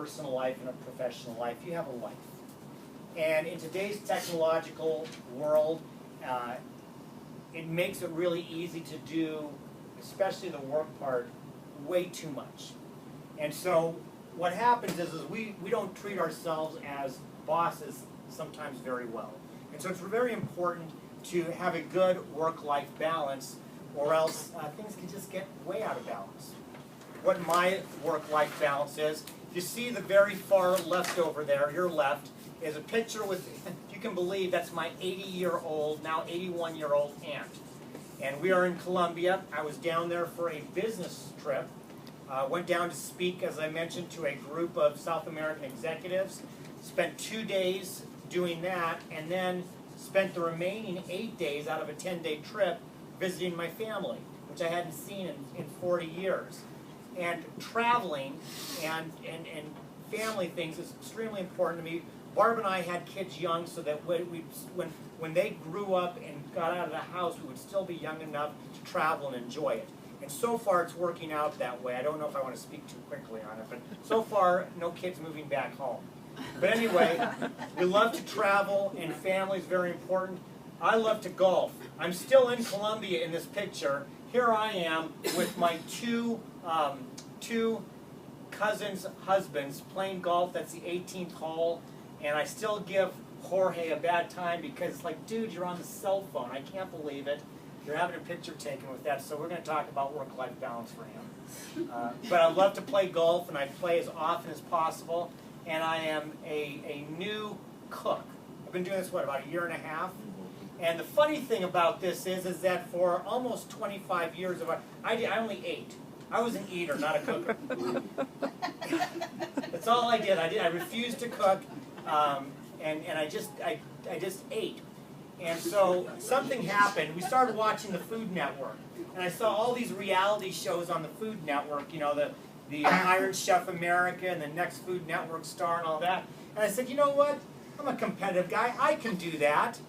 personal life and a professional life. You have a life. And in today's technological world, it makes it really easy to do, especially the work part, way too much. And so what happens is we don't treat ourselves as bosses sometimes very well. And so it's very important to have a good work-life balance, or else things can just get way out of balance. What my work-life balance is, you see the very far left over there, your left, is a picture with, if you can believe, that's my 80-year-old, now 81-year-old aunt. And we are in Colombia. I was down there for a business trip. Went down to speak, as I mentioned, to a group of South American executives. Spent 2 days doing that, and then spent the remaining 8 days out of a 10-day trip visiting my family, which I hadn't seen in 40 years. And traveling and family things is extremely important to me. Barb and I had kids young, so that when they grew up and got out of the house, we would still be young enough to travel and enjoy it. And so far, it's working out that way. I don't know if I want to speak too quickly on it, but so far, no kids moving back home. But anyway, we love to travel, and family is very important. I love to golf. I'm still in Colombia in this picture. Here I am with my two cousins' husbands playing golf. That's the 18th hole. And I still give Jorge a bad time because it's like, dude, you're on the cell phone. I can't believe it. You're having a picture taken with that. So we're going to talk about work-life balance for him. But I love to play golf, and I play as often as possible. And I am a new cook. I've been doing this, about a year and a half? And the funny thing about this is that for almost 25 years, I only ate. I was an eater, not a cooker. That's all I did. I refused to cook, and I just ate. And so something happened. We started watching the Food Network, and I saw all these reality shows on the Food Network. You know, the Iron Chef America and the Next Food Network star and all that. And I said, you know what? I'm a competitive guy. I can do that.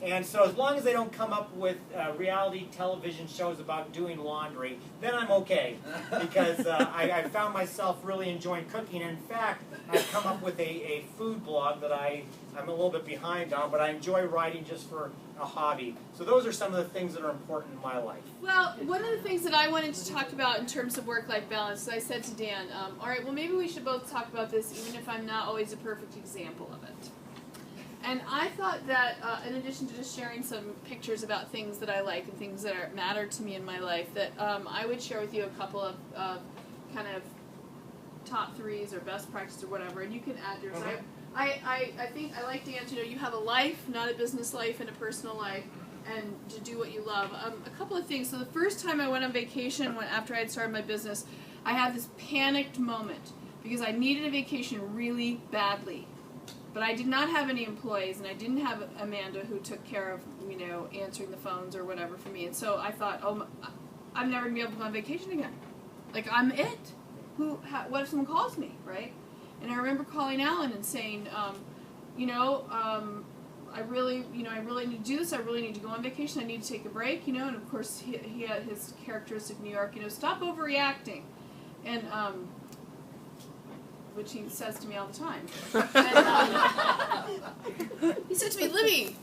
And so as long as they don't come up with reality television shows about doing laundry, then I'm okay. Because I found myself really enjoying cooking. And in fact, I've come up with a food blog that I'm a little bit behind on, but I enjoy writing just for a hobby. So those are some of the things that are important in my life. Well, one of the things that I wanted to talk about in terms of work-life balance, I said to Dan, all right, well, maybe we should both talk about this, even if I'm not always a perfect example of it. And I thought that, in addition to just sharing some pictures about things that I like and things that matter to me in my life, that I would share with you a couple of kind of top threes or best practice or whatever, and you can add yours. Okay. I think I like Dan to know you have a life, not a business life, and a personal life, and to do what you love. A couple of things. So the first time I went on vacation, after I had started my business, I had this panicked moment because I needed a vacation really badly. But I did not have any employees, and I didn't have Amanda who took care of, answering the phones or whatever for me. And so I thought, I'm never going to be able to go on vacation again. Like, I'm it. What if someone calls me, right? And I remember calling Alan and saying, I really need to do this. I really need to go on vacation. I need to take a break, And of course, he had his characteristic New York, stop overreacting. And, which he says to me all the time. And, he said to me, Libby,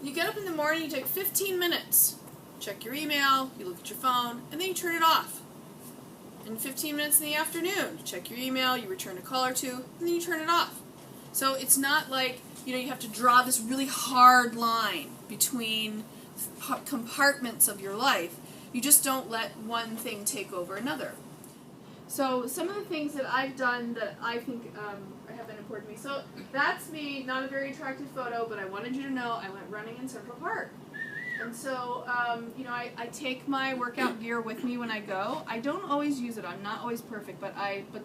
you get up in the morning, you take 15 minutes, check your email, you look at your phone, and then you turn it off. And 15 minutes in the afternoon, you check your email, you return a call or two, and then you turn it off. So it's not like, you have to draw this really hard line between compartments of your life. You just don't let one thing take over another. So some of the things that I've done that I think have been important to me. So that's me, not a very attractive photo, but I wanted you to know I went running in Central Park. And so, I take my workout gear with me when I go. I don't always use it. I'm not always perfect, but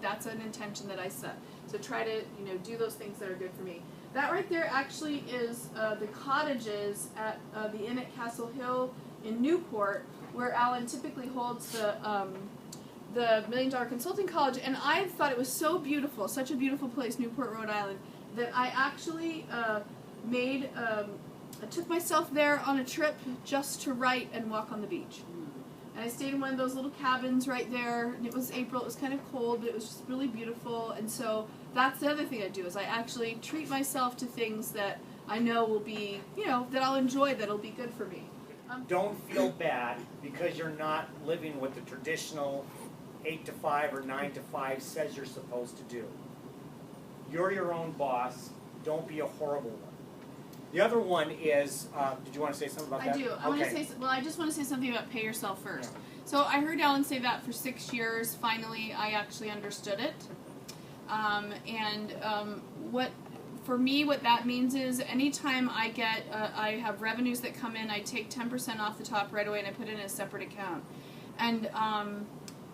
that's an intention that I set. So try to, do those things that are good for me. That right there actually is the cottages at the Inn at Castle Hill in Newport, where Alan typically holds the $1 Million Consulting College, and I thought it was so beautiful, such a beautiful place, Newport, Rhode Island, that I actually I took myself there on a trip just to write and walk on the beach. And I stayed in one of those little cabins right there, and it was April, it was kind of cold, but it was just really beautiful. And so that's the other thing I do, is I actually treat myself to things that I know will be, you know, that I'll enjoy, that'll be good for me. Don't feel bad because you're not living what the traditional 8 to 5 or 9 to 5 says you're supposed to do. You're your own boss. Don't be a horrible one. The other one is, did you want to say something about that? I do. I want to say, well, I just want to say something about pay yourself first. Yeah. So I heard Alan say that for 6 years. Finally, I actually understood it. What, for me, what that means is anytime I get, I have revenues that come in, I take 10% off the top right away and I put it in a separate account. And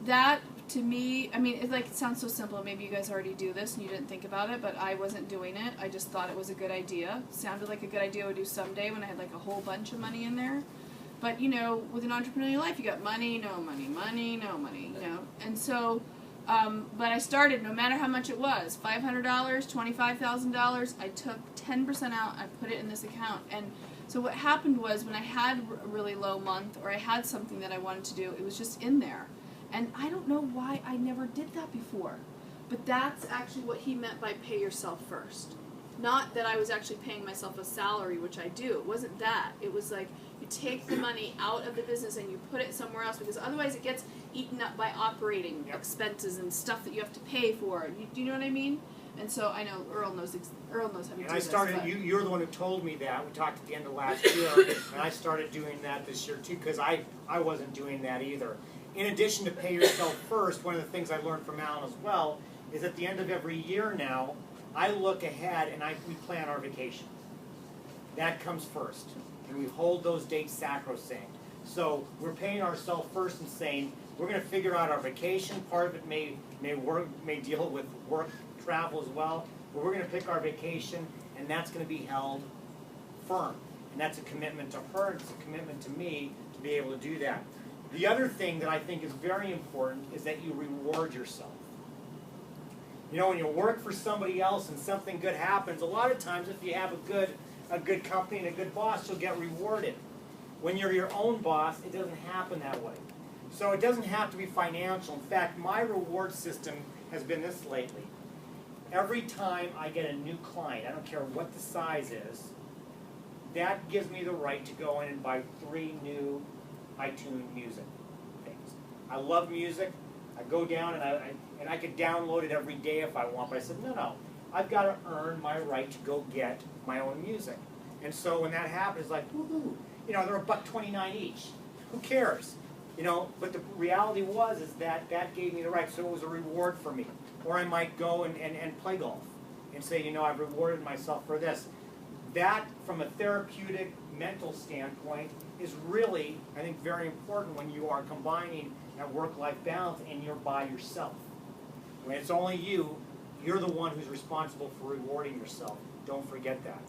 that, to me, I mean, it sounds so simple. Maybe you guys already do this and you didn't think about it, but I wasn't doing it. I just thought it was a good idea. Sounded like a good idea I would do someday when I had like a whole bunch of money in there. But, you know, with an entrepreneurial life, you got money, no money, money, no money, you know. And so, but I started, no matter how much it was, $500, $25,000, I took 10% out, I put it in this account. And so what happened was when I had a really low month or I had something that I wanted to do, it was just in there. And I don't know why I never did that before. But that's actually what he meant by pay yourself first. Not that I was actually paying myself a salary, which I do. It wasn't that. It was like you take the money out of the business and you put it somewhere else because otherwise it gets eaten up by operating expenses and stuff that you have to pay for. Do you know what I mean? And so I know Earl knows how to do And I started, this. you're the one who told me that. We talked at the end of last year, and I started doing that this year too because I wasn't doing that either. In addition to pay yourself first, one of the things I learned from Alan as well is at the end of every year now, I look ahead and we plan our vacations. That comes first. And we hold those dates sacrosanct. So we're paying ourselves first and saying, we're going to figure out our vacation. Part of it may deal with work travel as well. But we're going to pick our vacation, and that's going to be held firm. And that's a commitment to her, and it's a commitment to me to be able to do that. The other thing that I think is very important is that you reward yourself. You know, when you work for somebody else and something good happens, a lot of times if you have a good company and a good boss, you'll get rewarded. When you're your own boss, it doesn't happen that way. So it doesn't have to be financial. In fact, my reward system has been this lately. Every time I get a new client, I don't care what the size is, that gives me the right to go in and buy 3 new iTunes music things. I love music. I go down and I could download it every day if I want, but I said, no, I've got to earn my right to go get my own music. And so when that happens, it's like, woohoo, you know, they're $1.29 each. Who cares? You know, but the reality is that gave me the right, so it was a reward for me. Or I might go and play golf and say, you know, I've rewarded myself for this. That, from a therapeutic, mental standpoint, is really, I think, very important when you are combining that work-life balance and you're by yourself. When it's only you, you're the one who's responsible for rewarding yourself. Don't forget that.